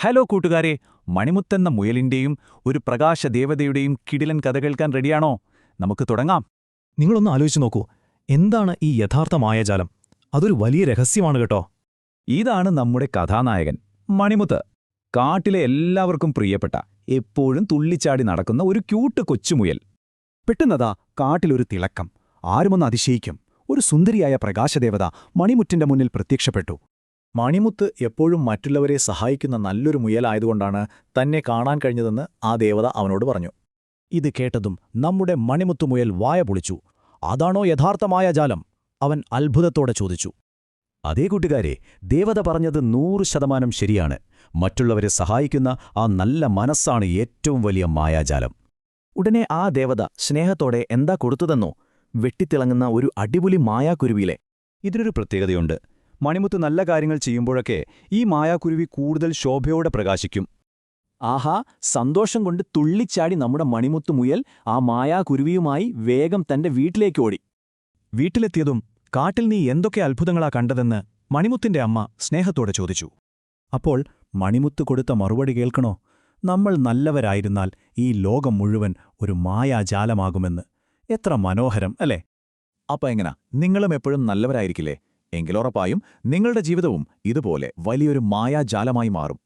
Hello കൂട്ടുകാരെ, മണിമുത്തെന്ന മുയലിന്റെയും ഒരു പ്രകാശദേവതയുടെയും കിടിലൻ കഥ കേൾക്കാൻ റെഡിയാണോ? നമുക്ക് തുടങ്ങാം. നിങ്ങളൊന്ന് ആലോചിച്ചു നോക്കൂ, എന്താണ് ഈ യഥാർത്ഥ മായാജാലം? അതൊരു വലിയ രഹസ്യമാണ് കേട്ടോ. ഇതാണ് നമ്മുടെ കഥാനായകൻ മണിമുത്ത്. കാട്ടിലെ എല്ലാവർക്കും പ്രിയപ്പെട്ട, എപ്പോഴും തുള്ളിച്ചാടി നടക്കുന്ന ഒരു ക്യൂട്ട് കൊച്ചുമുയൽ. പെട്ടെന്നതാ കാട്ടിലൊരു തിളക്കം. ആരുമൊന്ന് അതിശയിക്കും. ഒരു സുന്ദരിയായ പ്രകാശദേവത മണിമുറ്റിന്റെ മുന്നിൽ പ്രത്യക്ഷപ്പെട്ടു. മണിമുത്ത് എപ്പോഴും മറ്റുള്ളവരെ സഹായിക്കുന്ന നല്ലൊരു മുയലായതുകൊണ്ടാണ് തന്നെ കാണാൻ കഴിഞ്ഞതെന്ന് ആ ദേവത അവനോട് പറഞ്ഞു. ഇത് കേട്ടതും നമ്മുടെ മണിമുത്തുമുയൽ വായ പൊളിച്ചു. അതാണോ യഥാർത്ഥ മായാജാലം? അവൻ അത്ഭുതത്തോടെ ചോദിച്ചു. അതേ കൂട്ടുകാരെ, ദേവത പറഞ്ഞത് 100% ശരിയാണ്. മറ്റുള്ളവരെ സഹായിക്കുന്ന ആ നല്ല മനസ്സാണ് ഏറ്റവും വലിയ മായാജാലം. ഉടനെ ആ ദേവത സ്നേഹത്തോടെ എന്താ കൊടുത്തുതെന്നോ? വെട്ടിത്തിളങ്ങുന്ന ഒരു അടിപൊളി മായാക്കുരുവിയിലെ. ഇതിനൊരു പ്രത്യേകതയുണ്ട്. മണിമുത്ത് നല്ല കാര്യങ്ങൾ ചെയ്യുമ്പോഴൊക്കെ ഈ മായാക്കുരുവി കൂടുതൽ ശോഭയോടെ പ്രകാശിക്കും. ആഹാ, സന്തോഷം കൊണ്ട് തുള്ളിച്ചാടി നമ്മുടെ മണിമുത്തുമുയൽ ആ മായാക്കുരുവിയുമായി വേഗം തന്റെ വീട്ടിലേക്ക് ഓടി. വീട്ടിലെത്തിയതും കാട്ടിൽ നീ എന്തൊക്കെ അത്ഭുതങ്ങളാ കണ്ടതെന്ന് മണിമുത്തിന്റെ അമ്മ സ്നേഹത്തോടെ ചോദിച്ചു. അപ്പോൾ മണിമുത്ത് കൊടുത്ത മറുപടി കേൾക്കണോ? നമ്മൾ നല്ലവരായിരുന്നാൽ ഈ ലോകം മുഴുവൻ ഒരു മായാജാലമാകുമെന്ന്. എത്ര മനോഹരം അല്ലേ? അപ്പൊ എങ്ങനാ, നിങ്ങളും എപ്പോഴും നല്ലവരായിരിക്കില്ലേ? എങ്കിലുറപ്പായും നിങ്ങളുടെ ജീവിതവും ഇതുപോലെ വലിയൊരു മായാജാലമായി മാറും.